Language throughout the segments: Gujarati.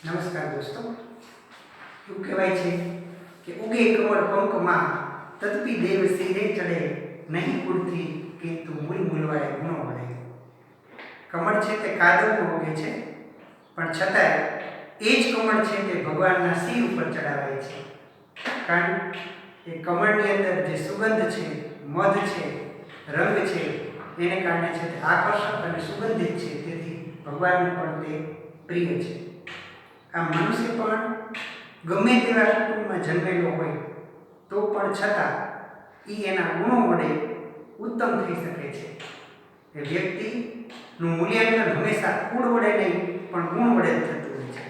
નમસ્કાર દોસ્તો, એવું કહેવાય છે કે ઉગે કમળ પંકમાં તદપી દેવ સિરે ચડે નહીં કુળથી કિંતુ મૂળ મૂલવાય ગુણો વળે. કમળ છે તે કાદવમાં ઉગે છે, પણ છતાંય એ જ કમળ છે તે ભગવાનના શિર ઉપર ચડાવાય છે. કારણ કે કમળની અંદર જે સુગંધ છે, મધ છે, રંગ છે, એને કારણે છે તે આકર્ષક અને સુગંધિત છે, તેથી ભગવાનને પણ તે પ્રિય છે. આ મનુષ્ય પણ ગમે તેવા કુટુંબમાં જન્મેલો હોય તો પણ છતાં એ એના ગુણો વડે ઉત્તમ થઈ શકે છે. એ વ્યક્તિનું મૂલ્યાંકન હંમેશા કુળ વડે નહીં પણ ગુણ વડે જ થતું હોય છે.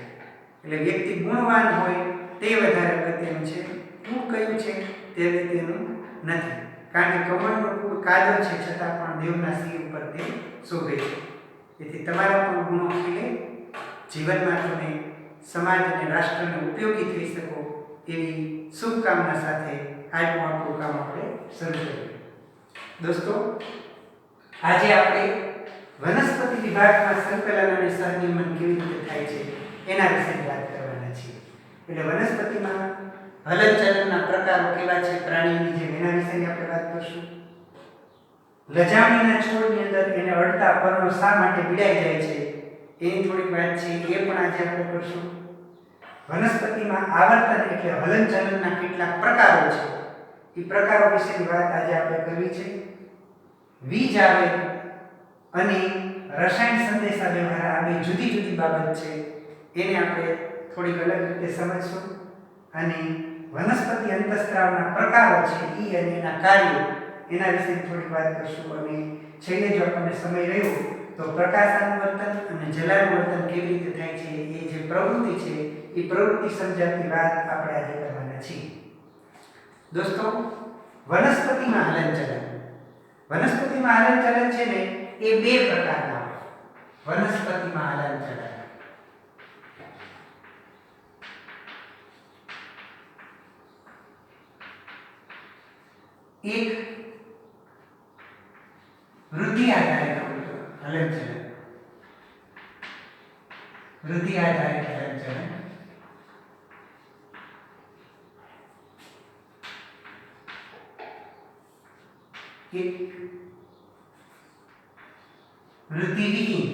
એટલે વ્યક્તિ ગુણવાન હોય તે વધારે અગત્યનું છે, કુળ કયું છે તે અગત્યનું નથી. કારણ કે કમળનું કુળ કાદવ છે, છતાં પણ દેવના શિર ઉપર તે શોભે છે. તેથી તમારા પણ ગુણો ખીલે, જીવનમાં તમે સમાજ અને રાષ્ટ્રને ઉપયોગી થઈ શકો એવી શુભકામના સાથે આજનું આપણું કામ આપણે શરૂ કરીએ. દોસ્તો, આજે આપણે વનસ્પતિ વિભાગમાં સંકલન અને સહનિયમન કેવી રીતે થાય છે એના વિશે વાત કરવાના છીએ. એટલે વનસ્પતિમાં હલનચલનના પ્રકારો કેવા છે પ્રાણીની જેમ, એના વિશેની આપણે વાત કરશું. લજામણીના છોડની અંદર એને અડતા પર્ણો શા માટે ભીડાઈ જાય છે એની થોડીક વાત છે, એ પણ આજે આપણે કરશું. વનસ્પતિમાં આવર્તન એટલે હલનચલનના કેટલાક પ્રકારો છે, એ પ્રકારો વિશેની વાત આજે આપણે કરવી છે. બીજ આવે અને રસાયણ સંદેશા વ્યવહાર આ બે જુદી જુદી બાબત છે, એને આપણે થોડીક અલગ રીતે સમજશું. અને વનસ્પતિ અંતઃસ્ત્રાવના પ્રકારો છે એ અને એના કાર્યો એના વિશે થોડીક વાત કરશું. અને છેલ્લે જો આપણને સમય રહ્યો તો પ્રકાશાનુવર્તન અને જલાનુવર્તન કેવી રીતે થાય છે, એ જે પ્રવૃત્તિ છે એ પ્રવૃત્તિ સમજાવતી વાત આપણે આજે કરવાના છીએ. દોસ્તો, વનસ્પતિમાં હલનચલન છે ને એ બે પ્રકારના હોય. વનસ્પતિમાં હલનચલન એક વૃદ્ધિ આધારિત હલનચલન, વૃદ્ધિ આધારિત હલનચલન. એક વૃદ્ધિવિહીન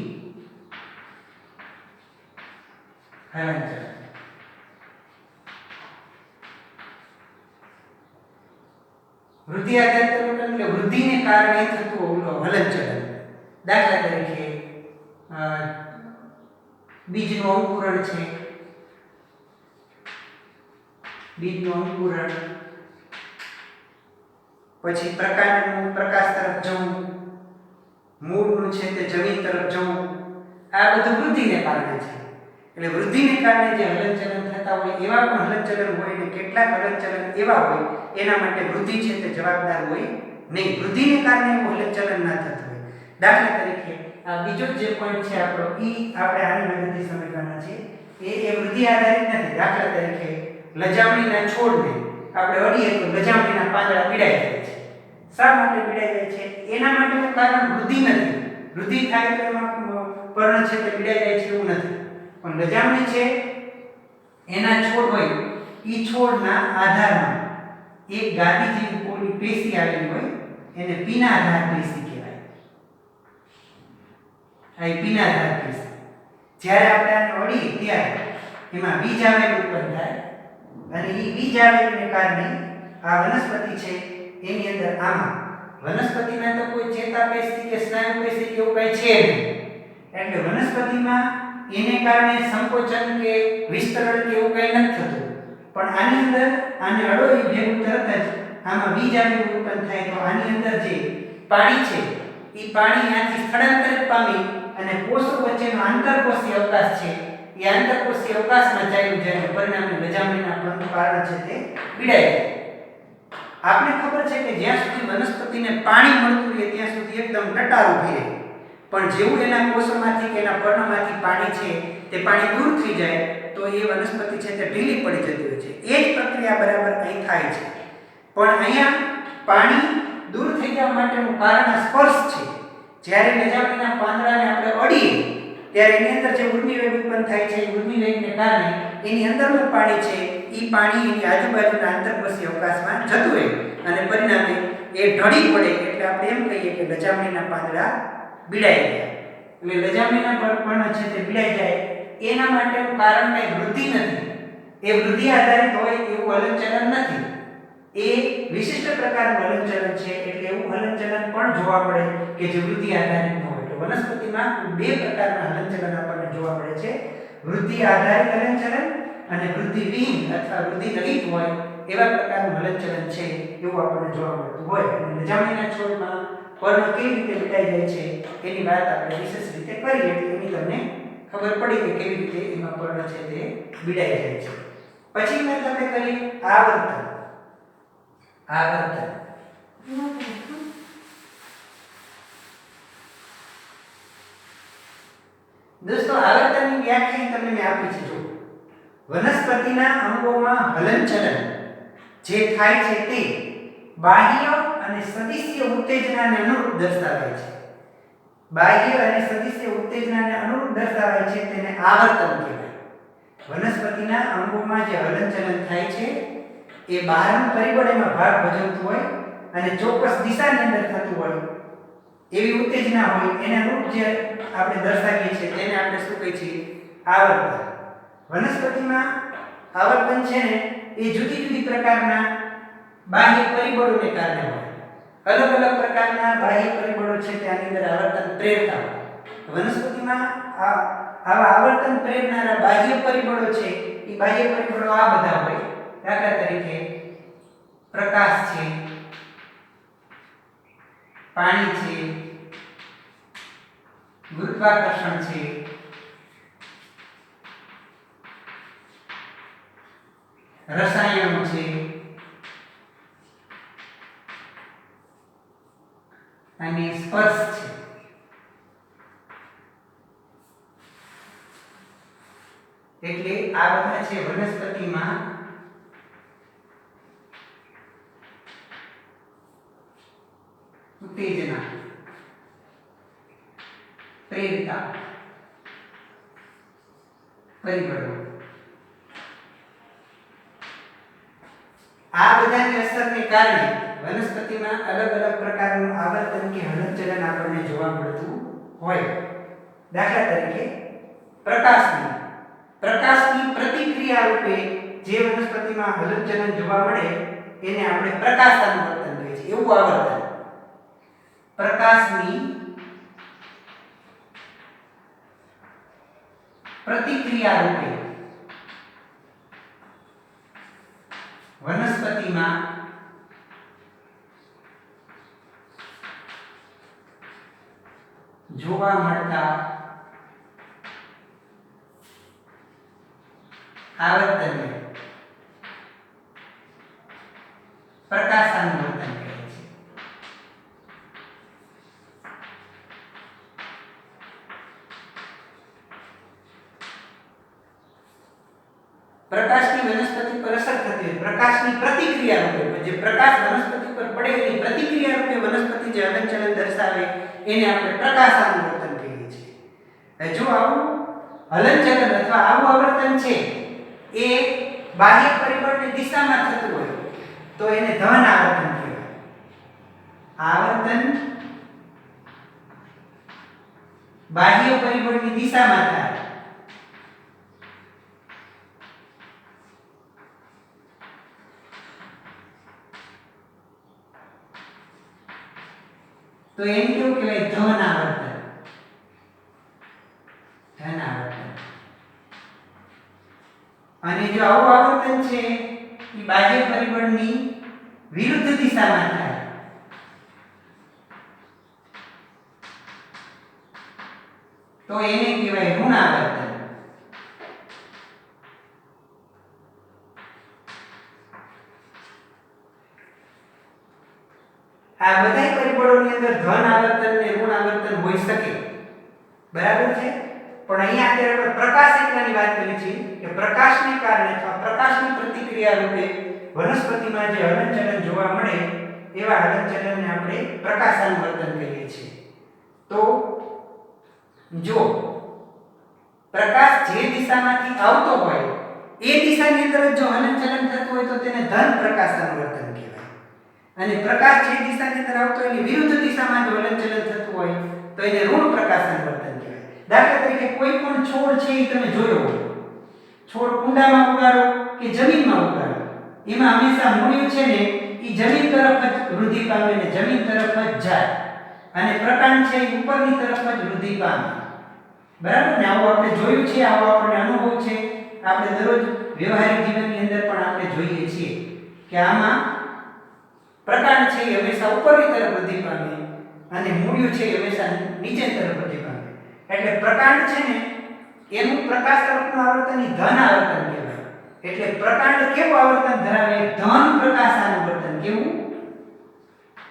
હલનચલન. વૃદ્ધિ આધારિત હલનચલન એટલે વૃદ્ધિને કારણે થતું હલનચલન. દાખલા તરીકે બીજનું અંકુરણ છે, બીજનું અંકુરણ, પછી પ્રકાશ તરફ જવું, મૂળનું છે તે જમીન તરફ જવું, આ બધું વૃદ્ધિને કારણે છે. એટલે વૃદ્ધિને કારણે જે હલનચલન થતા હોય એવા પણ હલનચલન હોય ને કેટલાક હલનચલન એવા હોય એના માટે વૃદ્ધિ છે તે જવાબદાર હોય નહીં. વૃદ્ધિને કારણે એવું હલનચલન ના થતું હોય. દાખલા તરીકે આ બીજો જે પોઈન્ટ છે આપણો, ઈ આપણે આની મદદથી સમજવાના છે. એ વૃદ્ધિ આધારિત નથી. દાખલા તરીકે લજામણીના છોડને આપણે અડીએ તો લજામણીના પાંદડા પીડાઈ જાય છે. શા માટે પીડાઈ જાય છે? એના માટેનું કારણ વૃદ્ધિ નથી. વૃદ્ધિ થાય તો એમાં પર્ણ છે તે પીડાઈ જાય છે એવું નથી. પણ લજામણી છે એના છોડ હોય, એ છોડના આધારમાં એક ગાદી જેવી પોલી પેશી આવેલી હોય, એને પીનાધાર પેશી કહેવાય. આ પીનાધાર પેશી જ્યારે આપણે આને અડીએ ત્યારે એમાં બીજ આવેલું ઉત્પન્ન થાય અને એ બીજ આવેલને કારણે આ વનસ્પતિ છે એની અંદર આમાં વનસ્પતિમાં તો કોઈ ચેતાપેશી કે સ્નાયુપેશી કે એવું કંઈ છે નહીં. એટલે વનસ્પતિમાં એને કારણે સંકોચન કે વિસ્તરણ કે એવું કંઈ નથી થતું. પણ આની અંદર આને અડો એ ભેગું તરત જ આમાં બીજ આવેલું ઉત્પન્ન થાય તો આની અંદર જે પાણી છે એ પાણી ત્યાંથી સ્થળાંતરિત પામી અને કોષો વચ્ચેનો આંતરકોષીય અવકાશ છે એ આંતરકોષીય અવકાશમાં ચાલ્યું જાય, પરિણામે લજામણીના પર્ણ છે તે પીડાઈ જાય. આપણે ખબર છે કે જ્યાં સુધી વનસ્પતિને પાણી મળતું રહે ત્યાં સુધી એકદમ ટટારું રહે, પણ જેવું એના કોષોમાંથી કે એના પર્ણમાંથી પાણી છે તે પાણી દૂર થઈ જાય તો એ વનસ્પતિ છે તે ઢીલી પડી જતી હોય છે. એ જ પ્રક્રિયા બરાબર અહીં થાય છે. પણ અહીંયા પાણી દૂર થઈ જવા માટેનું કારણ સ્પર્શ છે. જ્યારે લજામણીના પાંદડાને આપણે અડીએ ત્યારે એની અંદર જે ઉર્મિવેગ ઉત્પન્ન થાય છે, એ ઉર્મિવેગને કારણે એની અંદરનું પાણી છે એ પાણી એની આજુબાજુના અંતર્કોશીય અવકાશમાં જતું રહે અને પરિણામે એ ઢળી પડે એટલે આપણે એમ કહીએ કે લજામણીના પાંદડા ભીડાઈ ગયા. એટલે લજામણીના પર્ણ છે તે ભીડાઈ જાય એના માટેનું કારણ કઈ વૃદ્ધિ નથી. એ વૃદ્ધિ આધારિત હોય એવું હલનચલન નથી. એ વિશિષ્ટ પ્રકારનું હલનચલન છે. એટલે એવું હલનચલન પણ જોવા મળે કે જે વૃદ્ધિ આધારિત ન હોય. એટલે વનસ્પતિમાં બે પ્રકારના હલનચલન આપણને જોવા મળે છે. વૃદ્ધિ આધારિત હલનચલન અને વૃદ્ધિ વિહીન અથવા વૃદ્ધિ રહિત હોય એવા પ્રકારનું હલનચલન છે એવું આપણને જોવા મળતું હોય. અને લજામણીના છોડમાં પર્ણ કેવી રીતે ભીડાઈ જાય છે એની વાત આપણે વિશેષ રીતે કરીએ એટલે એની તમને ખબર પડી કે કેવી રીતે એમાં પર્ણ છે તે ભીડાઈ જાય છે. પછી મેં તમને કરી આવર્તન. દોસ્તો આવર્તનની વ્યાખ્યા તમને મેં આપી છે. જો વનસ્પતિના અંગોમાં હલનચલન જે થાય છે તે બાહ્ય અને સદિશ્ય ઉત્તેજનાને અનુરૂપ દર્શાવાય છે. બાહ્ય અને સદિશ્ય ઉત્તેજનાને અનુરૂપ દર્શાવાય છે તેને આવર્તન કહેવાય. વનસ્પતિના અંગોમાં જે હલનચલન થાય છે એ બહારનું પરિબળ એમાં ભાગ ભજવતું હોય અને ચોક્કસ દિશાની અંદર થતું હોય એવી ઉત્તેજના હોય એને અનુરૂપ જે આપણે દર્શાવીએ છીએ તેને આપણે શું કહીએ છીએ? આવર્તન. વનસ્પતિમાં આવર્તન છે ને એ જુદી જુદી પ્રકારના બાહ્ય પરિબળોને કારણે હોય. અલગ અલગ પ્રકારના બાહ્ય પરિબળો છે તેની અંદર આવર્તન પ્રેરતા હોય. વનસ્પતિમાં આવા આવર્તન પ્રેરનારા બાહ્ય પરિબળો છે એ બાહ્ય પરિબળો આ બધા હોય. દાખલા તરીકે પ્રકાશ છે, પાણી છે, ગુરુત્વાકર્ષણ છે, રસાયણો છે અને સ્પર્શ છે. એટલે આ બધા છે વનસ્પતિમાં ઉત્તેજના પ્રેરતા પરિબળો. આ બધાની અસરને કારણે વનસ્પતિમાં અલગ અલગ પ્રકારનું આવર્તન કે હલનચલન આપણને જોવા મળતું હોય. દાખલા તરીકે પ્રકાશની પ્રતિક્રિયા રૂપે જે વનસ્પતિમાં હલનચલન જોવા મળે એને આપણે પ્રકાશાનુવર્તન કહીએ છીએ. એવું આવર્તન પ્રકાશની પ્રતિક્રિયા રૂપે વનસ્પતિમાં જોવા મળતા આવર્તનને પ્રકાશાનુવર્તન કહે છે. પ્રકાશની વનસ્પતિ પર અસર થતી હોય પ્રકાશની પ્રતિક્રિયા રૂપે જે પ્રકાશ વનસ્પતિ પર પડે એની પ્રતિક્રિયા રૂપે વનસ્પતિ જે હલનચલન દર્શાવે એને આપણે પ્રકાશાનુવર્તન કહીએ છીએ. જો આવું હલનચલન અથવા આવું આવર્તન છે એ બાહ્ય પરિબળની દિશામાં થતું હોય તો એને ધન આવર્તન કહેવાય. આવર્તન બાહ્ય પરિબળની દિશામાં થાય તો એને કેવું કહેવાય? ધન આવર્તન. અને જો આવું આવર્તન છે એ બાહ્ય પરિબળની વિરુદ્ધ દિશામાં થાય તો એને કહેવાય ઋણ આવર્તન. આ બધા પરિબળોની અંદર ધન આવર્તન ને ઋણ આવર્તન હોઈ શકે. બરાબર છે. પણ અહીંયા અત્યારે આપણે પ્રકાશ એટલાની વાત કરી છે કે પ્રકાશને કારણે અથવા પ્રકાશની પ્રતિક્રિયા રૂપે વનસ્પતિમાં જે હલનચલન જોવા મળે એવા હલનચલનને આપણે પ્રકાશાનુવર્તન કહીએ છીએ. તો જો પ્રકાશ જે દિશામાંથી આવતો હોય એ દિશાની અંદર જો હલનચલન થતું હોય તો તેને ધન પ્રકાશાનુવર્તન કહેવાય, અને પ્રકાશ જે દિશાની અંદર આવતો હોય એની વિરુદ્ધ દિશામાં જો હલનચલન થતું હોય તો એને ઋણ પ્રકાશાનુવર્તન કહેવાય. દાખલા તરીકે કોઈ પણ છોડ છે એ તમે જોયો હોય, છોડ કુંડામાં ઉગાડો કે જમીનમાં ઉગાડો, એમાં હંમેશા મૂળિયું છે ને એ જમીન તરફ જ વૃદ્ધિ પામે ને જમીન તરફ જ જાય, અને પ્રકાંડ છે એ ઉપરની તરફ જ વૃદ્ધિ પામે. બરાબર ને? આવું આપણે જોયું છે, આવો આપણને અનુભવ છે, આપણે દરરોજ વ્યવહારિક જીવનની અંદર પણ આપણે જોઈએ છીએ કે આમાં પ્રકાંડ છે એ હંમેશા ઉપરની તરફ વૃદ્ધિ પામે અને મૂળિયું છે એ હંમેશા નીચે તરફ વૃદ્ધિ પામે. એટલે પ્રકાંડ છે ને એનું પ્રકાશ તરફનું આવર્તન એ ધન આવર્તન કહેવાય. એટલે પ્રકાંડ કેવું આવર્તન ધરાવે? ધન પ્રકાશાનુવર્તન. કેવું?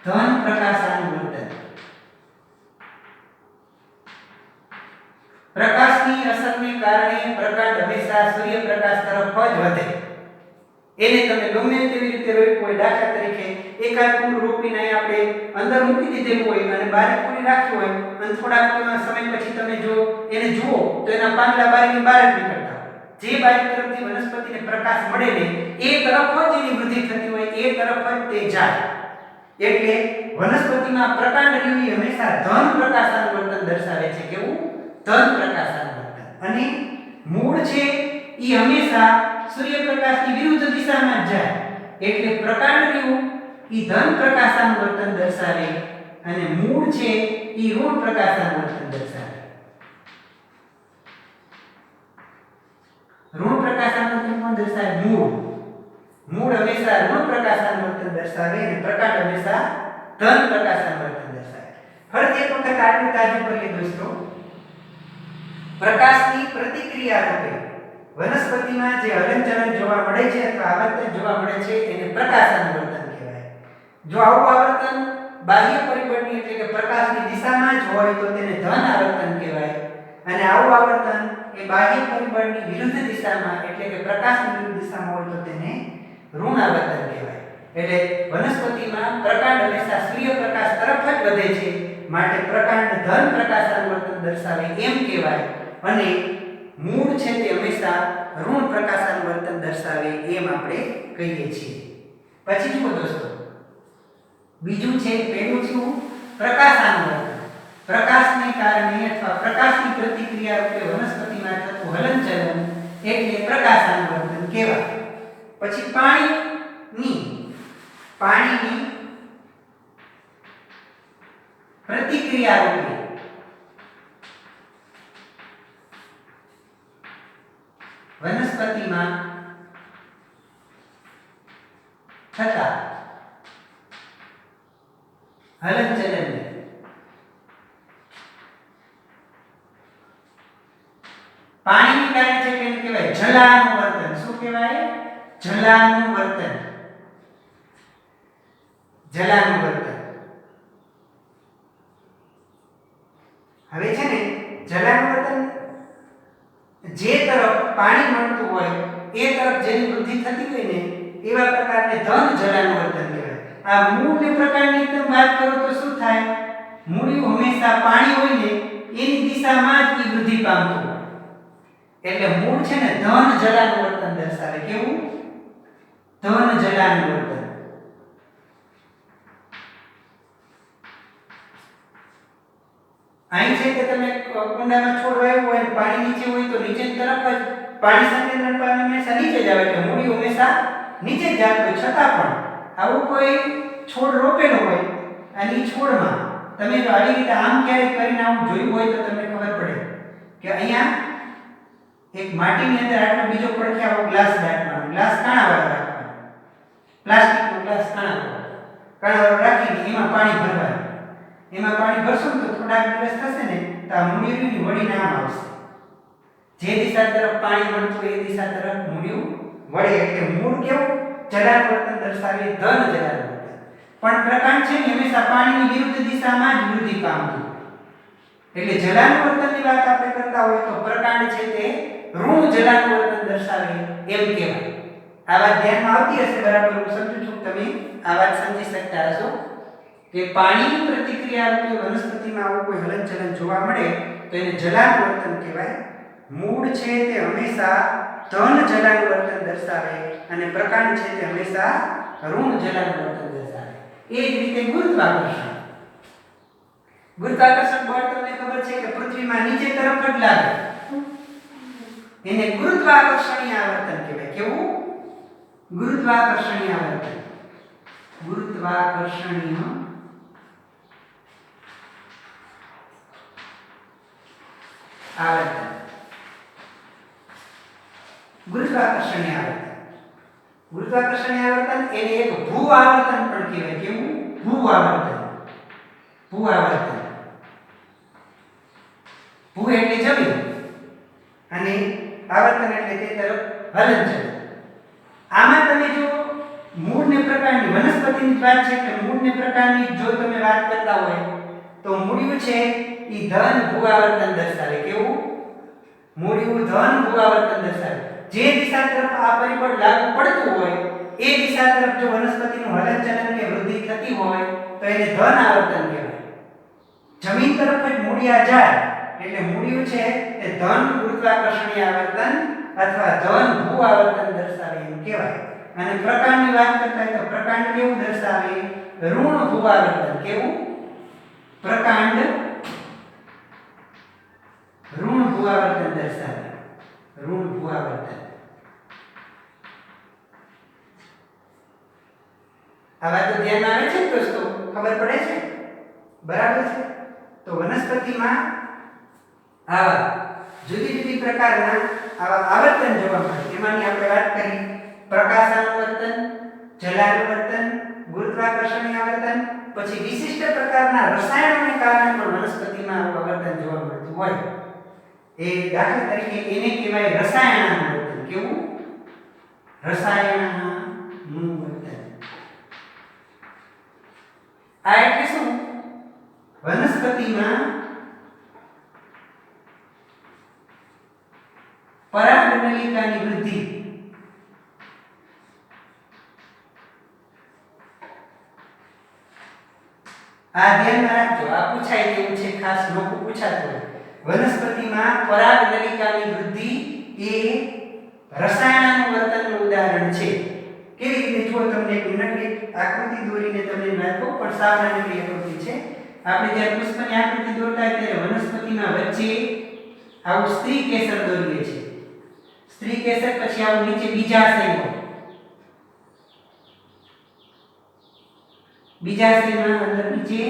ધન પ્રકાશાનુવર્તન. પ્રકાશની અસરને કારણે પ્રકાંડ હંમેશા સૂર્યપ્રકાશ તરફ જ વધે. એને તમે ગમે તેવી રીતે રોપ્યું હોય, દાખલા તરીકે એકાદ ફૂલ રોપીને આપણે અંદર મૂકી દીધેલું હોય અને બારી પૂરી રાખ્યું હોય અને થોડાક સમય પછી તમે જો એને જુઓ તો એના પાંદડા બારીની બહાર જ નીકળતા હોય. જે બારી તરફથી વનસ્પતિને પ્રકાશ મળે ને એ તરફ જ એની વૃદ્ધિ થતી હોય, એ તરફ જ તે જાય. એટલે વનસ્પતિમાં પ્રકાંડ રહ્યું એ હંમેશા ધન પ્રકાશાનુવર્તન દર્શાવે છે. કેવું? ધન પ્રકાશાનુવર્તન. અને મૂળ છે એ હંમેશા સૂર્યપ્રકાશની વિરુદ્ધ દિશામાં જ જાય. એટલે પ્રકાંડ રહ્યું એ ધન પ્રકાશાનુવર્તન દર્શાવે અને મૂળ છે એ ઋણ પ્રકાશાનુવર્તન દર્શાવે. ઋણ પ્રકાશાનુવર્તન કોણ દર્શાવે? મૂળ. મૂળ હંમેશા ઋણ પ્રકાશાનુવર્તન દર્શાવે અને પ્રકાંડ હંમેશા ધન પ્રકાશાનુવર્તન દર્શાવે. ફરી એક વખત આટલું તાજું કરીએ દોસ્તો. પ્રકાશની પ્રતિક્રિયા રૂપે વનસ્પતિમાં જે હલનચલન જોવા મળે છે અથવા આવર્તન જોવા મળે છે એને પ્રકાશાનુવર્તન કહેવાય. જો આવું આવર્તન બાહ્ય પરિબળની એટલે કે પ્રકાશની દિશામાં જ હોય તો તેને ધન આવર્તન કહેવાય, અને આવું આવર્તન એ બાહ્ય પરિબળની વિરુદ્ધ દિશામાં એટલે કે પ્રકાશની વિરુદ્ધ દિશામાં હોય તો તેને ઋણ આવર્તન કહેવાય. એટલે વનસ્પતિમાં પ્રકાંડ હંમેશા સૂર્યપ્રકાશ તરફ જ વધે છે, માટે પ્રકાંડ ધન પ્રકાશાનુવર્તન દર્શાવે એમ કહેવાય, અને મૂળ છે તે હંમેશા ઋણ પ્રકાશાનુવર્તન દર્શાવે એમ આપણે કહીએ છીએ. પછી જુઓ દોસ્તો, બીજું છે, પહેલું છે પ્રકાશાનુવર્તન. પ્રકાશને કારણે અથવા પ્રકાશની પ્રતિક્રિયા રૂપે વનસ્પતિમાં થતું હલનચલન એટલે પ્રકાશાનુવર્તન કહેવાય. પછી પાણીની પ્રતિક્રિયા રૂપે વનસ્પતિમાં થતા હલનચલનને પાણીને કારણે છે તેને કહેવાય જલાનુવર્તન. શું કહેવાય? જલાનુવર્તન. જલાનુવર્તન. હવે છે ને જલાનુવર્તન જે તરફ પાણી મળતું હોય એ તરફ જેની વૃદ્ધિ થતી હોય ને એવા પ્રકારને ધન જલાનુવર્તન કહેવાય. આ મૂળને પ્રકારની એકદમ વાત કરો તો શું થાય? મૂળિયું હંમેશા પાણી હોય ને એની દિશામાં જ વૃદ્ધિ પામતું હોય. એટલે મૂળ છે ને ધન જલાનુવર્તન દર્શાવે. કેવું? ધન જલાનુવર્તન. અહીં છે કે તમે કુંડામાં છોડ વાવ્યો હોય અને પાણી નીચે હોય તો નીચેની તરફ જ પાણી સંકેન્દ્રણ પામે હંમેશા નીચે જ આવે, એટલે મૂળિયું હંમેશા નીચે જ જતું હોય. છતાં પણ આવું કોઈ છોડ રોપેલો હોય અને એ છોડમાં તમે જો આવી રીતે આમ ક્યારેક કરીને આવું જોયું હોય તો તમને ખબર પડે કે અહીંયા એક માટીની અંદર આટલો બીજો પડખે આવો ગ્લાસ રાખવાનો. ગ્લાસ કાણાવાળો રાખવાનો, પ્લાસ્ટિકનો ગ્લાસ કાણાવાળો રાખીને એમાં પાણી ભરવાનું. એમાં પાણી ભરશો ને તો થોડાક દિવસ થશે ને તો આ મૂળિયું વળી નામ આવશે. જે દિશા તરફ પાણી મળતું હોય એ દિશા તરફ મૂળિયું વળે. એટલે મૂળ કેવું? જલાનુવર્તન દર્શાવે, ધન જલાનુવર્તન. પણ પ્રકાંડ છે ને હંમેશા પાણીની વિરુદ્ધ દિશામાં જ વૃદ્ધિ પામતું. એટલે જલાનુવર્તનની વાત આપણે કરતા હોય તો પ્રકાંડ છે તે ઋણ જલાનુવર્તન દર્શાવે એમ કહેવાય. આ વાત ધ્યાનમાં આવતી હશે બરાબર? હું સમજુ છું તમે આ વાત સમજી શકતા હશો કે પાણીની પ્રતિક્રિયા રૂપે વનસ્પતિમાં આવું કોઈ હલનચલન જોવા મળે તો એને જલાનુવર્તન કહેવાય. મૂળ છે તે હંમેશા ધન જલાનું વર્તન દર્શાવે અને પ્રકાંડ છે તે હંમેશા ઋણ જલાનું વર્તન દર્શાવે. એ જ રીતે ગુરુત્વાકર્ષણ બળ તમને ખબર છે કે પૃથ્વીમાં નીચે તરફ જ લાગે, એને ગુરુત્વાકર્ષણીય આવર્તન કહેવાય. કેવું? ગુરુત્વાકર્ષણીય આવર્તન. ગુરુત્વાકર્ષણીય આવર્તન. ગુરુત્વાકર્ષણીય આવર્તન. ગુરુત્વાકર્ષણીય આવર્તન એને એક ભૂ આવર્તન પણ કહેવાય. કેવું? ભૂ આવર્તન. ભૂ આવર્તન. ભૂ એટલે જમીન અને આવર્તન એટલે તે તરફ હલનચલન. આમાં તમે જો મૂળને પ્રકારની વનસ્પતિની વાત છે કે મૂળને પ્રકારની જો તમે વાત કરતા હોય તો મૂળિયું છે એ ધન ભૂઆવર્તન દર્શાવે. કેવું? મૂળિયું ધન ભૂઆવર્તન દર્શાવે. જે દિશા તરફ આ પરિબળ લાગુ પડતું હોય એ દિશા તરફ જો વનસ્પતિનું હલનચલન કે વૃદ્ધિ થતી હોય તો એને ધન આવર્તન કહેવાય. જમીન તરફ જ મૂળિયા જાય એટલે મૂળિયું છે એ ધન ગુરુત્વાકર્ષણીય આવર્તન અથવા ધન ભૂ આવર્તન દર્શાવે એમ કહેવાય. અને પ્રકાંડની વાત કરતા હોય તો પ્રકાંડ કેવું દર્શાવે? ઋણ ભૂ આવર્તન. કેવું? પ્રકાંડ ઋણ ભૂ આવર્તન દર્શાવે. ઋણ ભૂ આવર્તન. આ વાત ધ્યાનમાં આવે છે દોસ્તો? ખબર પડે છે? બરાબર છે. તો વનસ્પતિમાં આવા જુદી જુદી પ્રકારના આવા આવર્તન જોવા મળે. એમાંની આપણે વાત કરી પ્રકાશાનુવર્તન, જલાનુવર્તન, ગુરુત્વાકર્ષણીય આવર્તન. પછી વિશિષ્ટ પ્રકારના રસાયણોને કારણે પણ વનસ્પતિમાં આવું આવર્તન જોવા મળતું હોય. એ દાખલા તરીકે એને કહેવાય રસાયણાનુવર્તન. કેવું? રસાયણાનુવર્તન. આ એટલે શું? વનસ્પતિમાં પરાગનલિકાની વૃદ્ધિ આ ધ્યાનમાં રાખજો. આ પૂછાય તેવું છે, ખાસ નોખું પૂછાતું હોય. વનસ્પતિમાં પરાગનલિકાની વૃદ્ધિ એ રસાયણાનુવર્તનનું ઉદાહરણ છે. કેવી રીતે? જો તમને એક નાની આકૃતિ દોરીને તમને નાખો, પણ સાવ નાની આકૃતિ છે. આપણે જ્યારે પુષ્પની આકૃતિ દોરતા હોય ત્યારે વનસ્પતિના વચ્ચે આવું સ્ત્રી કેસર દોરીએ છીએ. સ્ત્રી કેસર પછી આવું નીચે બીજાશય હોય. બીજાશયમાં અંદર નીચે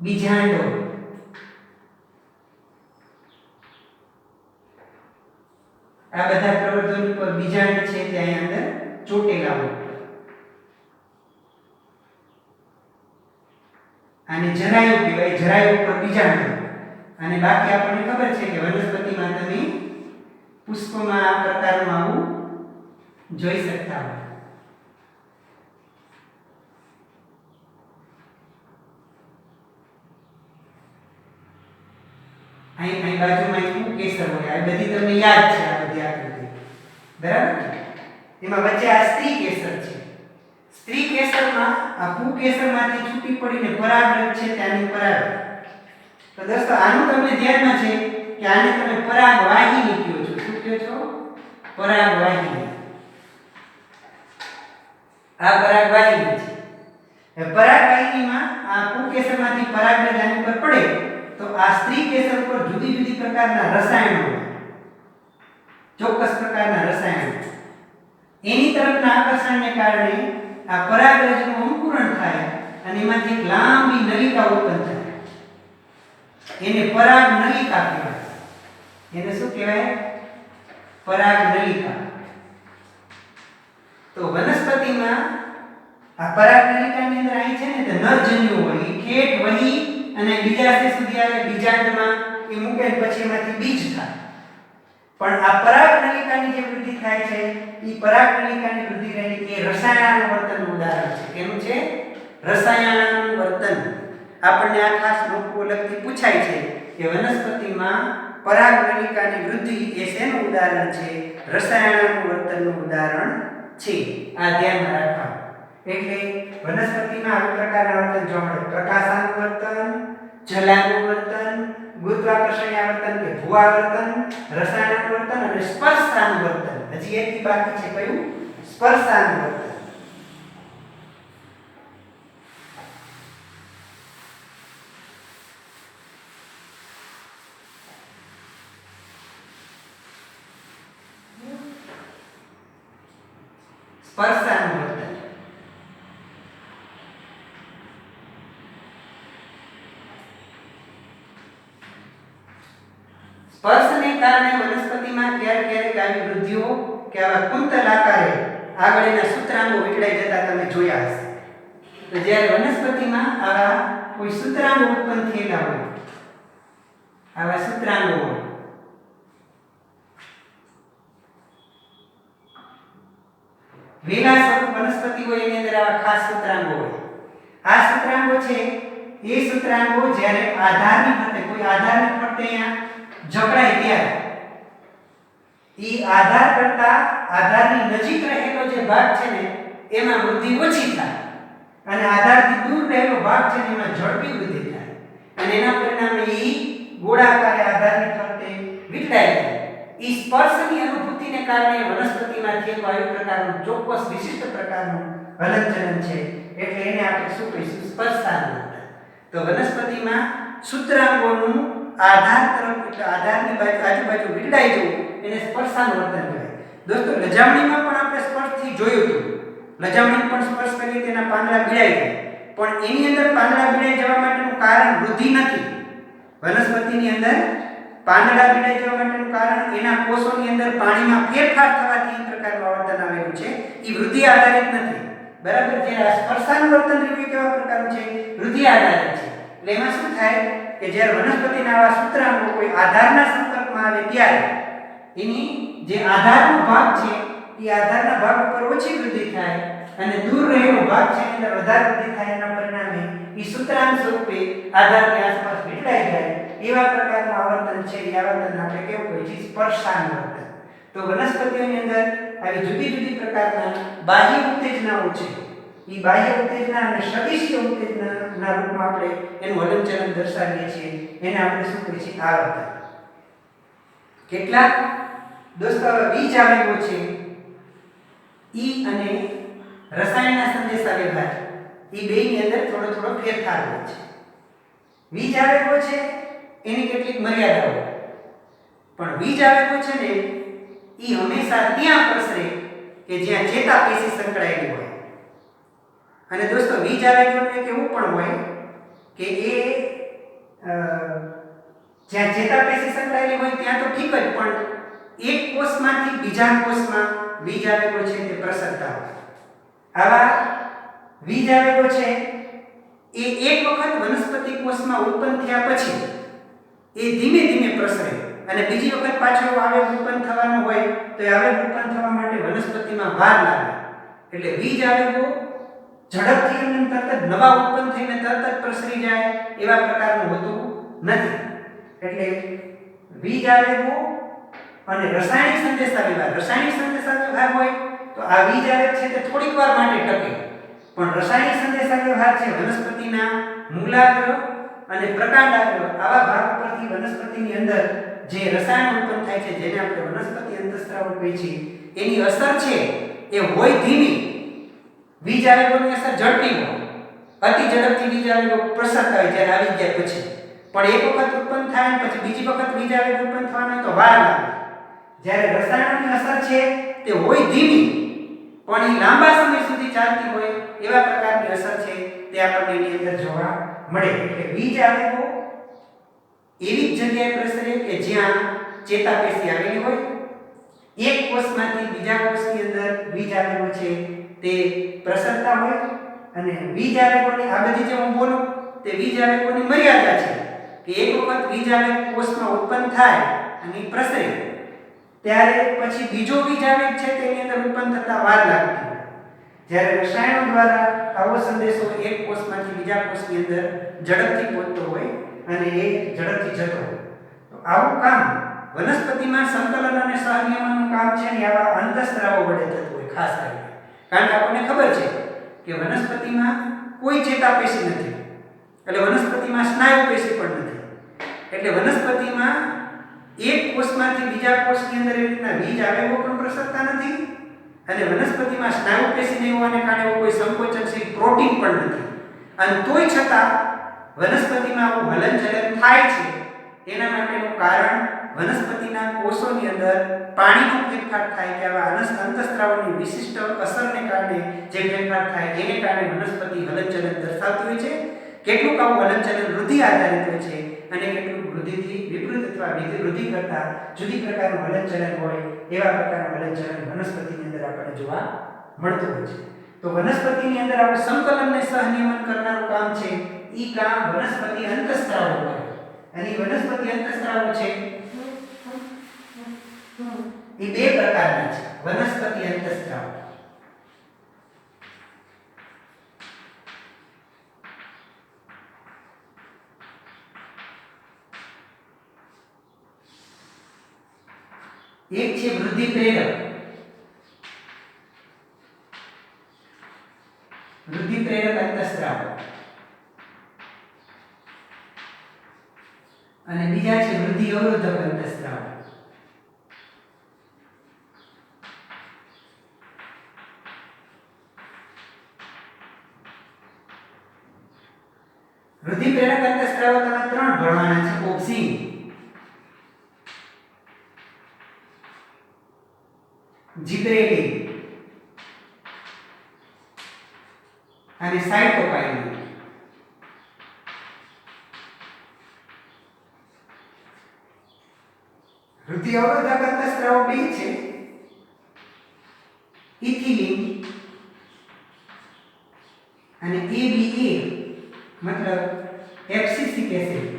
બીજાંડ હોય. આ બધા પ્રવર્ધનો પર બીજાંડ છે ત્યાં અંદર ચોટેલા હોય. આને જરાયુ કહેવાય. જરાયુ ઉપર બીજાંડ હોય. અને બાકી આપણને ખબર છે કે વનસ્પતિમાં તમે પુષ્પમાં આ પ્રકારનું આવું જોઈ શકતા હોય. અહીં બાજુમાં એક કેસર હોય. આ બધી તમને યાદ છે. આ બધી આકૃતિ બરાબર. એમાં વચ્ચે આ સ્ત્રી કેસર છે. સ્ત્રી કેસરમાં આ પુકેસરમાંથી છૂટી પડીને પરાગરજ છે ત્યાંની પરાગ. તો દોસ્તો આનું તમને ધ્યાનમાં છે કે આને તમે પરાગવાહિની કહો છો. શું કહો છો? પરાગવાહિની. આ પરાગવાહિની છે. એ પરાગવાહિનીમાં આ પુકેસરમાંથી પરાગરજ આની પર પડે તો આ સ્ત્રી કેસર પર જુદી જુદી પ્રકારના રસાયણો હોય. ચોક્કસ પ્રકારના રસાયણો એની તરફના આકર્ષણને કારણે આ પરાગરજનું અંકુરણ થાય અને એમાંથી એક લાંબી નલિકા ઉત્પન્ન થાય. એને પરાગ નલિકા કહેવાય. એને શું કહેવાય? પરાગ નલિકા. તો વનસ્પતિમાં આ પરાગ નલિકાની અંદર અહીં છે ને તે નરજન્યુ હોય. એ ઠેઠ વહી અને બીજાશય સુધી આવે. બીજાંડમાં એ મૂકે પછી એમાંથી બીજ થાય. પણ આ પરાગનલિકાની જે વૃદ્ધિ થાય છે એ પરાગનલિકાની વૃદ્ધિ રહી એ રસાયણાનુવર્તનનું ઉદાહરણ છે. કેનું છે? રસાયણાનુવર્તન. આપણને આ ખાસ નોકું લગતી પૂછાય છે કે વનસ્પતિમાં પરાગનલિકાની વૃદ્ધિ એ શેનું ઉદાહરણ છે? રસાયણાનુવર્તનનું ઉદાહરણ છે. આ ધ્યાનમાં રાખવાનું. એટલે વનસ્પતિમાં આ પ્રકારના વર્તન જોવા મળે. પ્રકાશાનુવર્તન, જલાનુવર્તન, ગુરુત્વાકર્ષણીય આવર્તન કે ભૂઆવર્તન, રસાયણાનુવર્તન અને સ્પર્શાનુવર્તન. હજી એક બાકી છે, કયું? સ્પર્શાનુવર્તન. સ્પર્શાનુવર્તન. સ્પર્શને કારણે વનસ્પતિમાં ક્યારેક આવી વૃદ્ધિઓ કે આવા કુંતલ આકારે આગળના સૂત્રાંગો વિખડાઈ જતા તમે જોયા હશે. તો જ્યારે વનસ્પતિમાં આવા કોઈ સૂત્રાંગો ઉત્પન્ન થયેલા હોય, આવા સૂત્રાંગો હોય, વેલા સ્વરૂપ વનસ્પતિ હોય એની અંદર આવા ખાસ સૂત્રાંગો હોય. આ સૂત્રાંગો છે એ સૂત્રાંગો જ્યારે આધારની ફરતે કોઈ આધારની ફરતે અહીંયા જકડાય ત્યારે ઈ આધાર કરતા આધારની નજીક રહેલો જે ભાગ છે ને એમાં વૃદ્ધિ ઓછી થાય અને આધારથી દૂર રહેલો ભાગ છે ને એમાં ઝડપી વૃદ્ધિ થાય અને એના પરિણામે ઈ ગોળાકારે આધારની ફરતે વિખડાય જાય. ઈ સ્પર્શની અનુભૂતિને કારણે વનસ્પતિમાંથી એક વાયુ પ્રકારનું ચોક્કસ વિશિષ્ટ પ્રકારનું હલનચલન છે, એટલે એને આપણે શું કહીશું? સ્પર્શાનુવર્તન. તો વનસ્પતિમાં સૂત્રાંગોનું આધાર તરફ એટલે આધારની બાજુ આજુબાજુ વિખડાઈ જવું એને સ્પર્શાનુવર્તન કહેવાય. દોસ્તો લજામણીમાં પણ આપણે સ્પર્શથી જોયું હતું. લજામણી પણ સ્પર્શ કરીએ તેના પાંદડા ભીડાઈ જાય, પણ એની અંદર પાંદડા ભીડાઈ જવા માટેનું કારણ વૃદ્ધિ નથી. વનસ્પતિની અંદર પાંદડા ભીડાઈ જવા માટેનું કારણ એના કોષોની અંદર પાણીમાં ફેરફાર થવાથી એ પ્રકારનું આવર્તન આવેલું છે. એ વૃદ્ધિ આધારિત નથી. બરાબર? જ્યારે સ્પર્શાનુવર્તન રહ્યું કેવા પ્રકારનું છે? વૃદ્ધિ આધારિત છે. એટલે એમાં શું થાય કે જ્યારે વનસ્પતિના આવા સૂત્રાંગો કોઈ આધારના સંપર્કમાં આવે ત્યારે એની જે આધારનો ભાગ છે એ આધારના ભાગ ઉપર ઓછી વૃદ્ધિ થાય અને દૂર રહેલો ભાગ છે એની અંદર વધારે વૃદ્ધિ થાય. એના પરિણામે એ સૂત્રાંગ સ્વરૂપે આધારની આસપાસ વિખડાઈ જાય. એવા પ્રકારનું આવર્તન છે એ આવર્તન આપણે કેવું કહીએ છીએ? સ્પર્શાનુવર્તન. તો વનસ્પતિઓની અંદર આવી જુદી જુદી પ્રકારના બાહ્ય ઉત્તેજનાઓ છે. એ બાહ્ય ઉત્તેજના અને સદિશ્ય ઉત્તેજનાના રૂપમાં આપણે એનું હલનચલન દર્શાવીએ છીએ. એને આપણે શું કહીએ છીએ? આવર્તન. કેટલાક દોસ્તો બીજ આવેગો છે ઈ અને રસાયણના સંદેશાવ્યવહાર એ બેની અંદર થોડો થોડો ફેરફાર હોય છે. બીજ આવેગો છે એની કેટલીક મર્યાદાઓ હોય, પણ બીજ આવેગો છે ને એ હંમેશા ત્યાં પ્રસરે કે જ્યાં ચેતાપેશી સંકળાયેલી હોય. અને દોસ્તો બીજ આવેગોનું એક એવું પણ હોય કે એ જ્યાં ચેતાપેશી સંકળાયેલી હોય ત્યાં તો ઠીક જ, પણ એક કોષમાંથી બીજા કોષમાં બીજ આવેગો છે તે પ્રસરતા હોય. આવા બીજ આવેગો છે એ એક વખત વનસ્પતિ કોષમાં ઉત્પન્ન થયા પછી એ ધીમે ધીમે પ્રસરે અને બીજી વખત પાછો આવેગ ઉત્પન્ન થવાનો હોય તો એ આવેગ ઉત્પન્ન થવા માટે વનસ્પતિમાં વાર લાગે. એટલે બીજ આવેગો ઝડપથી અને તરત જ નવા ઉત્પન્ન થઈને તરત જ પ્રસરી જાય એવા પ્રકારનું હોતું નથી. એટલે બીજ આવેગો અને રાસાયણિક સંદેશાવ્યવહાર હોય તો આ બીજ આવેગ છે તે થોડીક વાર માટે ટકે, પણ રાસાયણિક સંદેશાવ્યવહાર છે વનસ્પતિના મૂલાગ્ર અને પ્રકાંડાગ્ર આવા ભાગ પરથી વનસ્પતિની અંદર જે રસાયણ ઉત્પન્ન થાય છે જેને આપણે વનસ્પતિ અંતઃસ્ત્રાવ કહીએ છીએ એની અસર છે એ હોય ધીમી. બીજ આવેગોની અસર ઝડપી હોય, અતિ ઝડપથી બીજ આવેગો પ્રસરતા હોય જ્યારે આવી ગયા પછી, પણ એક વખત ઉત્પન્ન થાય અને પછી બીજી વખત બીજ આવેગ ઉત્પન્ન થવાનો તો વાર લાગે. જ્યારે રસાયણોની અસર છે તે હોય ધીમી પણ એ લાંબા સમય સુધી ચાલતી હોય એવા પ્રકારની અસર છે તે આપણને એની અંદર જોવા મળે. એટલે બીજ આવેગો એવી જ જગ્યાએ પ્રસરે કે જ્યાં ચેતાપેશી આવેલી હોય. એક કોષમાંથી બીજા કોષની અંદર બીજ આવેગો છે તે પ્રસરતા હોય અને બીજ આવેગોની આ બધી જે હું બોલું તે બીજ આવેગોની મર્યાદા છે કે એક વખત બીજ આવેગ કોષમાં ઉત્પન્ન થાય અને પ્રસરે ત્યારે પછી બીજો બીજ આવેગ છે તેની અંદર ઉત્પન્ન થતા વાર લાગતી હોય. જ્યારે રસાયણો દ્વારા આવો સંદેશો એક કોષમાંથી બીજા કોષની અંદર ઝડપથી પહોંચતો હોય અને એ ઝડપથી જતો હોય. તો આવું કામ વનસ્પતિમાં સંકલન અને સહનિયમનનું કામ છે ને આવા અંતઃસ્ત્રાવો વડે થતું હોય ખાસ કરીને. કારણ કે આપણને ખબર છે કે વનસ્પતિમાં કોઈ ચેતાપેશી નથી, એટલે વનસ્પતિમાં સ્નાયુ પેશી પણ નથી. એટલે વનસ્પતિમાં એક કોષમાંથી બીજા કોષની અંદર એવી રીતના બીજ આવેલો પણ પ્રસરતા નથી અને વનસ્પતિમાં સ્નાયુ પેશી હોવાને કારણે કોઈ સંકોચનશીલ પ્રોટીન પણ નથી અને તોય છતાં વનસ્પતિમાં આવું હલનચલન થાય છે. એના માટેનું કારણ વનસ્પતિના કોષોની અંદર પાણીનો ફેરફાર થાય કે આવા અંતઃસ્ત્રાવની વિશિષ્ટ અસરને કારણે જે ફેરફાર થાય એને કારણે વનસ્પતિ હલનચલન દર્શાવતી હોય છે. કેટલુંક આવું હલનચલન વૃદ્ધિ આધારિત હોય છે અને કેટલુંક વૃદ્ધિથી વિપરીત અથવા વૃદ્ધિ કરતા જુદી પ્રકારનું હલનચલન હોય એવા પ્રકારનું હલનચલન વનસ્પતિની અંદર આપણને જોવા મળતું હોય છે. તો વનસ્પતિની અંદર આવું સંકલનને સહનિયમન કરનારું કામ છે ઈ કામ વનસ્પતિ અંતઃસ્ત્રાવો કરે. અને વનસ્પતિ અંતઃસ્ત્રાવો છે એ બે પ્રકારના છે. વનસ્પતિ અંતઃસ્ત્રાવો એક છે વૃદ્ધિ પ્રેરક. વૃદ્ધિ પ્રેરક અંતઃસ્ત્રાવો અને બીજા છે વૃદ્ધિ અવરોધક અંતઃસ્ત્રાવો. વૃદ્ધિ પ્રેરક અંતઃસ્ત્રાવો તમે ત્રણ ભણવાના છે. ઓક્સિન, જીબ્રેલિન અને સાઇટોકાઇનિન. વૃદ્ધિ અવરોધક અંતઃસ્ત્રાવો બે છે, ઇથિલિન અને ABA મતલબ એબ્સિસિક એસિડ.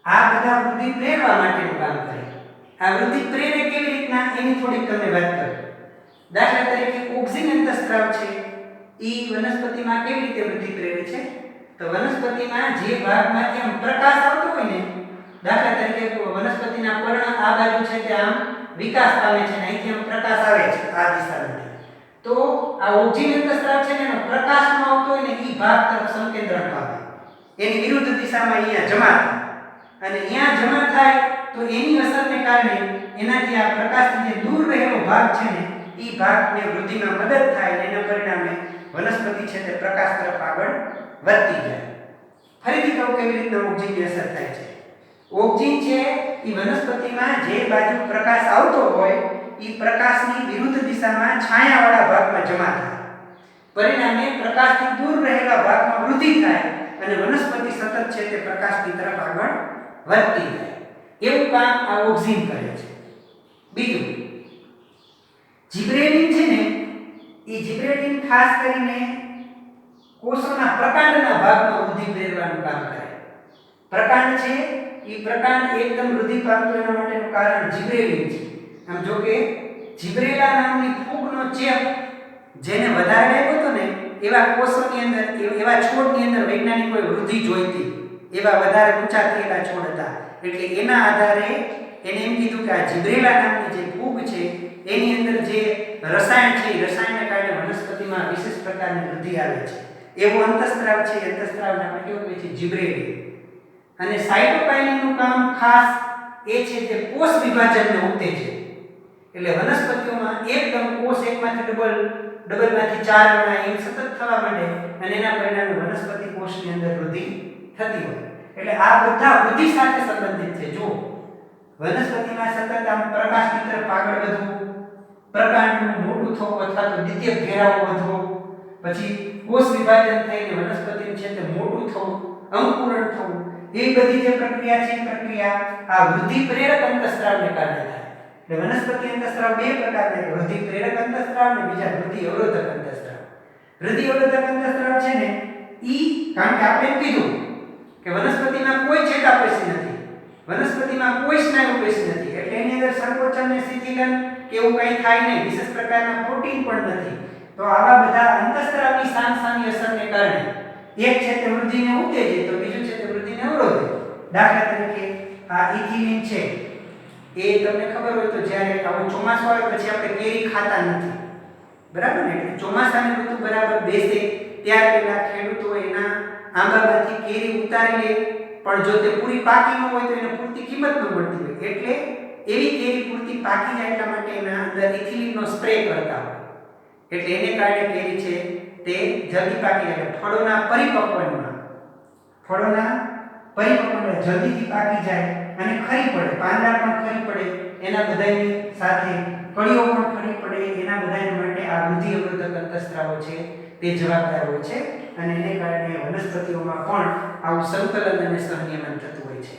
આ બધા વૃદ્ધિ પ્રેરવા માટેનું કામ કરે. આ વૃદ્ધિ પ્રેરે કેવી રીતના એની થોડીક તમને વાત કરું. દાખલા તરીકે ઓક્સિન અંતઃસ્ત્રાવ છે ઈ વનસ્પતિમાં કેવી રીતે વૃદ્ધિ પ્રેરે છે? તો વનસ્પતિમાં જે ભાગમાંથી આમ પ્રકાશ આવતો હોય ને, દાખલા તરીકે વનસ્પતિના પર્ણ આ બાજુ છે તે આમ વિકાસ પામે છે ને અહીંથી આમ પ્રકાશ આવે છે આ દિશામાંથી. તો આ ઓક્સિન અંતઃસ્ત્રાવ છે ને એનો પ્રકાશનો આવતો હોય ને ઈ ભાગ તરફ સંકેન્દ્રણ પામે. એની વિરુદ્ધ દિશામાં અહીંયા જમા થાય અને અહીંયા જમા થાય તો એની અસરને કારણે એનાથી આ પ્રકાશથી જે દૂર રહેલો ભાગ છે ને ઈ ભાગને વૃદ્ધિમાં મદદ થાય અને એના પરિણામે વનસ્પતિ છે તે પ્રકાશ તરફ આગળ વધતી જાય. ફરીથી કહું કેવી રીતના ઓક્સિનની અસર થાય છે. ઓક્સિન છે ઈ વનસ્પતિમાં જે બાજુ પ્રકાશ આવતો હોય ઈ પ્રકાશની વિરુદ્ધ દિશામાં છાયાવાળા ભાગમાં જમા થાય. પરિણામે પ્રકાશથી દૂર રહેલા ભાગમાં વૃદ્ધિ થાય અને વનસ્પતિ સતત છે તે પ્રકાશની તરફ આગળ વધતી જાય. એવું કામ આ ઓક્સિન કરે છે. બીજું જીબ્રેલિન છે ને એ જીબ્રેલિન ખાસ કરીને કોષોના પ્રકાંડના ભાગમાં વૃદ્ધિ પ્રેરવાનું કામ કરે. પ્રકાંડ છે એ પ્રકાંડ એકદમ વૃદ્ધિ પામતો એના માટેનું કારણ જીબ્રેલિન છે. આમ જો કે જીબ્રેલા નામની ફૂગનો ચેપ જેને વધારે લાગ્યો હતો ને એવા કોષોની અંદર એવા છોડની અંદર વૈજ્ઞાનિકોએ વૃદ્ધિ જોઈતી. એવા વધારે ઊંચા થયેલા છોડ હતા એટલે એના આધારે એને એમ કીધું કે આ જીબ્રેલા નામની જે ફૂગ છે એની અંદર જે રસાયણ છે એ રસાયણને કારણે વનસ્પતિમાં વિશેષ પ્રકારની વૃદ્ધિ આવે છે. એવો અંતઃસ્ત્રાવ છે. અંતઃસ્ત્રાવને આપણે કેવું કહે છે? જીબ્રેલિન. અને સાઇટોકાઇનિનનું કામ ખાસ એ છે કે કોષ વિભાજનને ઉત્તેજે. એટલે વનસ્પતિઓમાં એકદમ કોષ એકમાંથી ડબલમાંથી 4 ગણા એમ સતત થવા માંડે અને એના પરિણામે વનસ્પતિ કોષની અંદર વૃદ્ધિ થતી હોય. એટલે આ બધા વૃદ્ધિ સાથે સંબંધિત છે. જો વનસ્પતિમાં સતત આમ પ્રકાશની તરફ આગળ વધવું, પ્રકાંડનું મોટું થવું અથવા તો દ્વિતીય ઘેરાવો વધવો, પછી કોષ વિભાજન થઈને વનસ્પતિનું છે તે મોટું થવું, અંકુરણ થવું, એ બધી જે પ્રક્રિયા છે એ પ્રક્રિયા આ વૃદ્ધિ પ્રેરક અંતઃસ્ત્રાવને કારણે થાય. એટલે વનસ્પતિ અંતઃસ્ત્રાવ બે પ્રકારના છે, વૃદ્ધિ પ્રેરક અંતઃસ્ત્રાવ અને બીજા વૃદ્ધિ અવરોધક અંતઃસ્ત્રાવ. વૃદ્ધિ અવરોધક અંતઃસ્ત્રાવ છે ને ઈ કારણ કે આપણે કીધું કે વનસ્પતિમાં કોઈ ચેતાપેશી નથી, વનસ્પતિમાં કોઈ સ્નાયુ પેશી નથી, એટલે એની અંદર સંકોચન ને શિથિલન કે એવું કંઈ થાય નહીં, વિશેષ પ્રકારના પ્રોટીન પણ નથી. તો આવા બધા અંતઃસ્ત્રાવની સામસામી અસરને કારણે એક છે તે વૃદ્ધિને ઉત્તેજે તો બીજું છે તે વૃદ્ધિને અવરોધે. દાખલા તરીકે આ ઇથિલિન છે એ તમને ખબર હોય તો જ્યારે આવો ચોમાસું આવે પછી આપણે કેરી ખાતા નથી, બરાબર ને? એટલે ચોમાસાની ઋતુ બરાબર બેસે ત્યાર પહેલા ખેડૂતો એના આંબામાંથી કેરી ઉતારી લે, પણ જો તે પૂરી પાકી ન હોય તો એને પૂરતી કિંમત ન મળતી હોય, એટલે એવી કેરી પૂરતી પાકી જાય એટલા માટે એના અંદર ઇથિલિનનો સ્પ્રે કરતા હોય, એટલે એને કારણે કેરી છે તે જલ્દી પાકી જાય. ફળોના પરિપક્વનમાં જલ્દીથી પાકી જાય અને ખરી પડે, પાંદડા પણ ખરી પડે, એના બધાની સાથે કળીઓ પણ ખરી પડે, એના બધાને માટે આ વૃદ્ધિ અવરોધક અંતઃસ્ત્રાવો છે તે જવાબદાર હોય છે, અને એને કારણે વનસ્પતિઓમાં પણ આવું સંકલન અને સહનિયમન થતું હોય છે.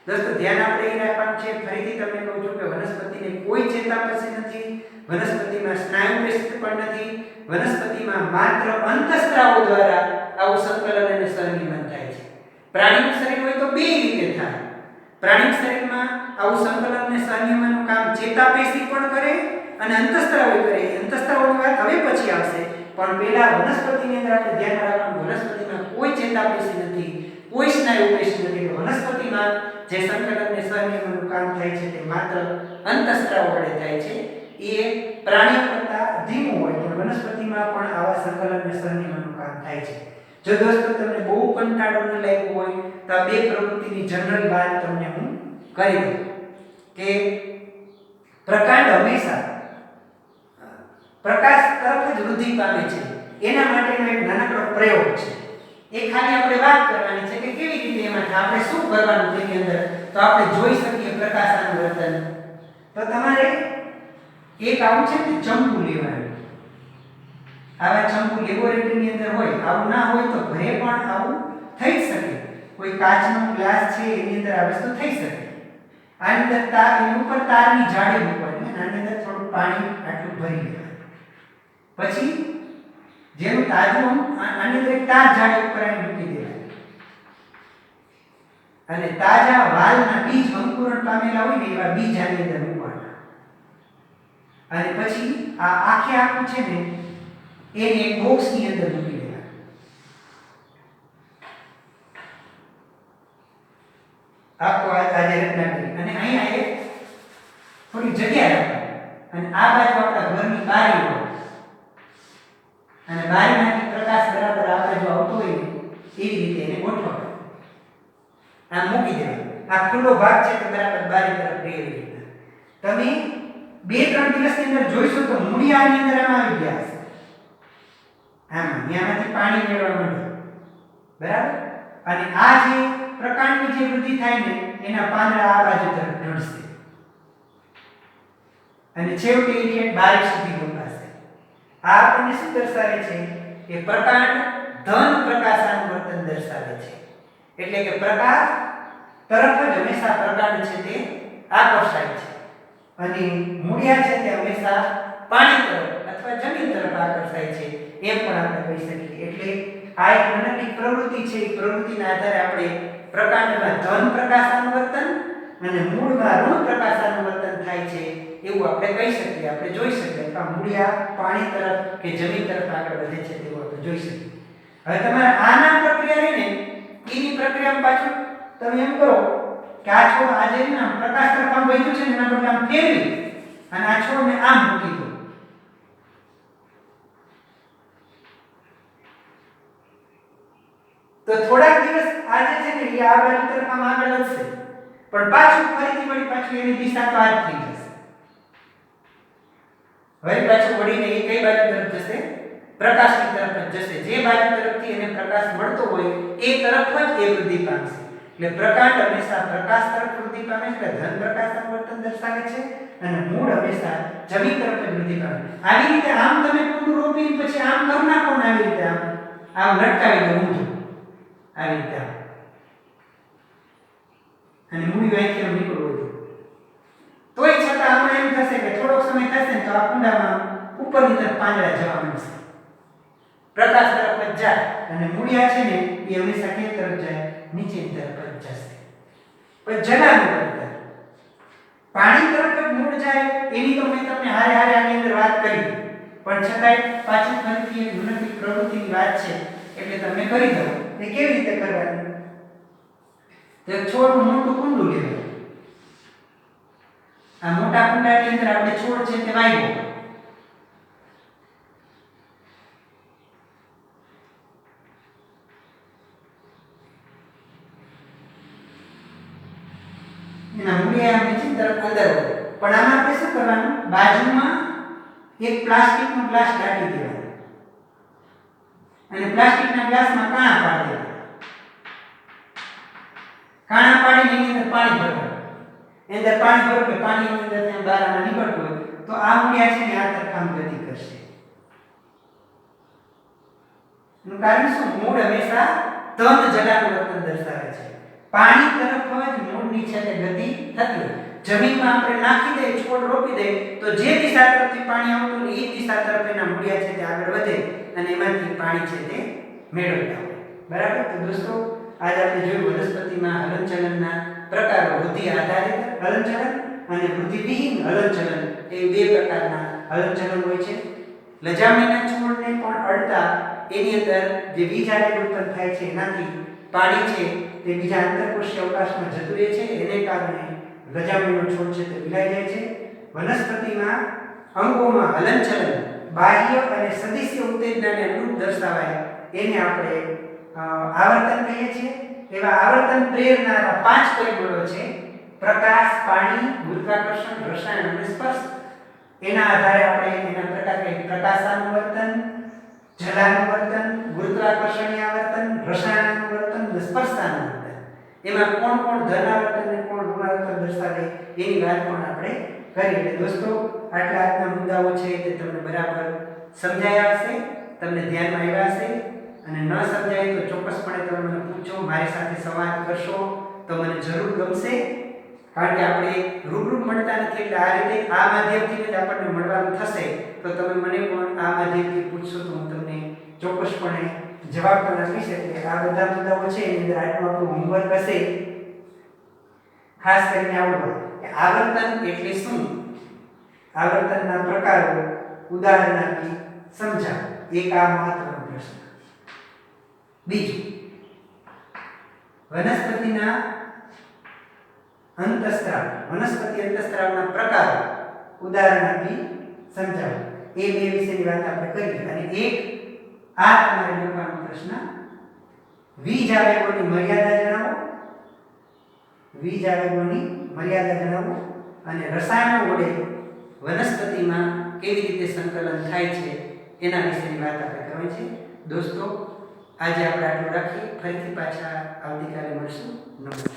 દોસ્તો ધ્યાન આપણે એ રાખવાનું છે, ફરીથી તમને કહું છું કે વનસ્પતિને કોઈ ચેતાપેશી નથી, વનસ્પતિમાં સ્નાયુ પેશી પણ નથી, વનસ્પતિમાં માત્ર અંતઃસ્ત્રાવો દ્વારા આવું સંકલન અને સહનિયમન થાય છે. પ્રાણીનું શરીર હોય તો બે રીતે થાય. પ્રાણીના શરીરમાં આવું સંકલન અને સહનિયમનનું કામ ચેતાપેશી પણ કરે અને અંતઃસ્ત્રાવો કરે. અંતઃસ્ત્રાવોની વાત હવે પછી આવશે, પણ પહેલા વનસ્પતિની અંદર આપણે ધ્યાન રાખવાનું, વનસ્પતિમાં કોઈ ચેતાપેશી નથી, કોઈ સ્નાયુ પેશી નથી. વનસ્પતિમાં જે સંકલન અને સહનિયમનનું કામ થાય છે તે માત્ર અંતઃસ્ત્રાવ વડે થાય છે. એ પ્રાણીઓ કરતાં ધીમું હોય, પણ વનસ્પતિમાં પણ આવા સંકલન અને સહનિયમનનું કામ થાય છે. જો દોસ્તો તમને બહુ કંટાળો ન લાગ્યો હોય તો આ બે પ્રવૃત્તિની જનરલ વાત તમને હું કરી દઉં કે પ્રકાંડ હંમેશા પ્રકાશ તરફ જ વૃદ્ધિ પામે છે. એના માટેનો એક નાનકડો પ્રયોગ છે, એ ખાલી આપણે વાત કરવાની છે કે કેવી રીતે એમાં આપણે શું કરવાનું તેની અંદર, તો આપણે જોઈ શકીએ પ્રકાશાનું વર્તન. તો તમારે એક આવું છે ને ચંપુ લેવાનું. આવા ચંપુ લેબોરેટરીની અંદર હોય, આવું ના હોય તો ઘરે પણ આવું થઈ શકે. કોઈ કાચનો ગ્લાસ છે એની અંદર આ વસ્તુ થઈ શકે. આની અંદર તાર, એની ઉપર તારની જાળી મૂકવાની અને આની અંદર થોડું પાણી આટલું ભરી દેવાનું. પછી જેનું તાજું આની અંદર એક તાર જાળી ઉપર આને મૂકી દેવાની અને તાજા વાલના બીજ અંકુરણ પામેલા હોય ને એવા બીજ આની અંદર મૂકવાના. અને પછી આ આખું છે ને એને એક બોક્સની અંદર મૂકી દેવાનું. આખો આજે રચના કરી અને અહીંયા એક થોડી જગ્યા રાખવાની અને આ બાજુ આપણા ઘરની બારી હોય અને બારીમાંથી પ્રકાશ બરાબર આ બાજુ આવતો હોય ને એવી રીતે એને ગોઠવવાનું. આ મૂકી દેવાનું. આ ખુલ્લો ભાગ છે તે બરાબર બારી તરફ રહે એવી રીતે. તમે 2-3 દિવસની અંદર જોઈશો તો મૂળિયાની અંદર આમાં આવી ગયા હશે. ત્યાંથી પાણી મેળવવા માંડે, બરાબર? અને આ જે પ્રકાંડની જે વૃદ્ધિ થાય ને એના પાંદડા આ બાજુ તરફ ઢળશે અને છેવટે એ બારી સુધી લંબાશે. આ આપણને શું દર્શાવે છે? કે પ્રકાંડ ધન પ્રકાશાનું વર્તન દર્શાવે છે. એટલે કે પ્રકાશ તરફ જ હંમેશા પ્રકાંડ છે તે આકર્ષાય છે અને મૂળિયા છે તે હંમેશા પાણી તરફ અથવા જમીન તરફ આકર્ષાય છે, એમ પણ આપણે કહી શકીએ. એટલે આ એક નાનકડી પ્રવૃત્તિ છે. એ પ્રવૃત્તિના આધારે આપણે પ્રકાંડમાં ધન પ્રકાશાનું વર્તન અને મૂળમાં ઋણ પ્રકાશાનું વર્તન થાય છે એવું આપણે કહી શકીએ, આપણે જોઈ શકીએ. આ મૂળિયા પાણી તરફ કે જમીન તરફ આગળ વધે છે તેવું આપણે જોઈ શકીએ. હવે તમારે આના પ્રક્રિયા રહીને એની પ્રક્રિયામાં પાછું તમે એમ કરો કે આ છોડ આજે પ્રકાશ તરફ આમ વધ્યું છે ને એના બદલે આમ ફેરવી અને આ છોડને આમ મૂકી દો. તો થોડાક દિવસ આજે છે ને એ આ બાજુ તરફ આમ આગળ વધશે, પણ પાછું ફરીથી વળી પાછું એની દિશા તો આ જ થઈ જશે. વળી પાછું વળીને એ કઈ બાજુ તરફ જશે? પ્રકાશની તરફ જ જશે. જે બાજુ તરફથી એને પ્રકાશ મળતો હોય એ તરફ જ એ વૃદ્ધિ પામશે. એટલે પ્રકાંડ હંમેશા પ્રકાશ તરફ વૃદ્ધિ પામે છે, ધન પ્રકાશનું વર્તન દર્શાવે છે, અને મૂળ હંમેશા જમીન તરફ જ વૃદ્ધિ પામે. આવી રીતે આમ તમે કુંડું રોપી પછી આમ કર નાખો ને આવી રીતે આમ લટકાવી દો ઊંધું આવી રીતે અને મૂળ અહીંથી આમ નીકળવું હતું તોય છતાં આમાં એમ થશે કે થોડોક સમય થશે ને તો આ કુંડામાં ઉપરની તરફ પાંદડા જવા માંડશે, પ્રકાશ તરફ જ જાય અને મૂળિયા છે ને એ હંમેશા કે તરફ જાય? નીચેની તરફ જ જશે. પણ જલાનું વર્તન પાણી તરફ જ મૂળ જાય એની તો મેં તમને હારે આની અંદર વાત કરી, પણ છતાંય પાછું ફરીથી એક નાનકડી પ્રવૃત્તિની વાત છે એટલે તમને કરી દઉં. એ કેવી રીતે કરવાની? તો છોડનું મોટું કુંડું લેવાનું આ મોટા કુંડાની અંદર આપણે છોડ છે તે વાવ્યો, એના મૂળિયા નીચે તરફ અંદર વધે, પણ આમાં આપણે શું કરવાનું, બાજુમાં એક પ્લાસ્ટિકનો ગ્લાસ ઢાંકી દેવાનો અને પ્લાસ્ટિકના ગ્લાસમાં કાણા પાડી દેવાના. કાણા પાડીને એની અંદર પાણી ભરવાનું. અંદર પાણી ભરો કે પાણીની અંદર ત્યાં બહાર આમાં નીકળતું હોય તો આ મૂળિયા છે ને આ તરફ આમ ગતિ કરશે. એનું કારણ શું, મૂળ હંમેશા તન જડાનું વર્તન દર્શાવે છે. પાણી તરફ જ મૂળની છે તે ગતિ થતી હોય. જમીનમાં આપણે નાખી દઈએ, છોડ રોપી દઈએ તો જે દિશા તરફથી પાણી આવતું હોય એ દિશા તરફ એના મૂળિયા છે તે આગળ વધે અને એમાંથી પાણી છે તે મેળવતા હોય. બરાબર. તો દોસ્તો આજે આપણે જોયું વનસ્પતિમાં હલનચલનના પ્રકારો, વૃદ્ધિ આધારિત હલનચલન અને વૃદ્ધિવિહીન હલનચલન એ બે પ્રકારના હલનચલન હોય છે. લજામણીના છોડને પણ અડતા એની અંદર જે બીજ આવેલું ઉત્પન્ન થાય છે એનાથી પાણી છે તે બીજા અંતરકોષીય અવકાશમાં જતું રહે છે. એને કારણે લજામણીનો છોડ છે તે વિલાઈ જાય છે. વનસ્પતિમાં અંગોમાં હલનચલન બાહ્ય અને સદિશ્ય ઉત્તેજનાને અનુરૂપ દર્શાવાય એને આપણે આવર્તન કહીએ છીએ. એવા આવર્તન પ્રેરનારા 5 પરિબળો છે: પ્રકાશ, પાણી, ગુરુત્વાકર્ષણ, રસાયણ અને સ્પર્શ. એના આધારે આપણે એના પ્રકાર કહીએ: પ્રકાશાનુવર્તન, જલાનુવર્તન, ગુરુત્વાકર્ષણીય આવર્તન, રસાયણાનુવર્તન અને સ્પર્શાનુવર્તન. એમાં કોણ કોણ ધનાવર્તન અને કોણ ઋણાવર્તન દર્શાવે એની વાત પણ આપણે કરી. એટલે દોસ્તો આટલા આજના મુદ્દાઓ છે તે તમને બરાબર સમજાયા હશે, તમને ધ્યાનમાં આવ્યા હશે. અને ન સમજાય તો ચોક્કસપણે તમે મને પૂછો, મારી સાથે સંવાદ કરશો તો મને જરૂર ગમશે. કારણ કે આપણે રૂબરૂ મળતા નથી એટલે આ રીતે આ માધ્યમથી જ આપણને મળવાનું થશે. તો તમે મને પણ આ માધ્યમથી પૂછશો તો હું તમને ચોક્કસપણે જવાબ પણ આપીશ. એટલે આ બધા મુદ્દાઓ છે એની અંદર આજનું આપણું હોમવર્ક હશે. ખાસ કરીને આવડવું કે આવર્તન એટલે શું, આવર્તનના પ્રકારો ઉદાહરણ આપી સમજાવો. એક આ મહત્વનો પ્રશ્ન. બીજું, વનસ્પતિના અંતઃસ્ત્રાવ, વનસ્પતિ અંતઃસ્ત્રાવના પ્રકારો ઉદાહરણ આપી સમજાવો. એ બે વિશેની વાત આપણે કરી. અને એક આ તમારે લખવાનો પ્રશ્ન, વીજ આવેગોની મર્યાદા જણાવો. વીજ આવેગોની મર્યાદા જણાવો. અને રસાયણો વડે વનસ્પતિમાં કેવી રીતે સંકલન થાય છે એના વિશેની વાત આપણે કરવાની છે. દોસ્તો આજે આપણે આટલું રાખીએ. ફરીથી પાછા આવતીકાલે મળશું. નમસ્કાર.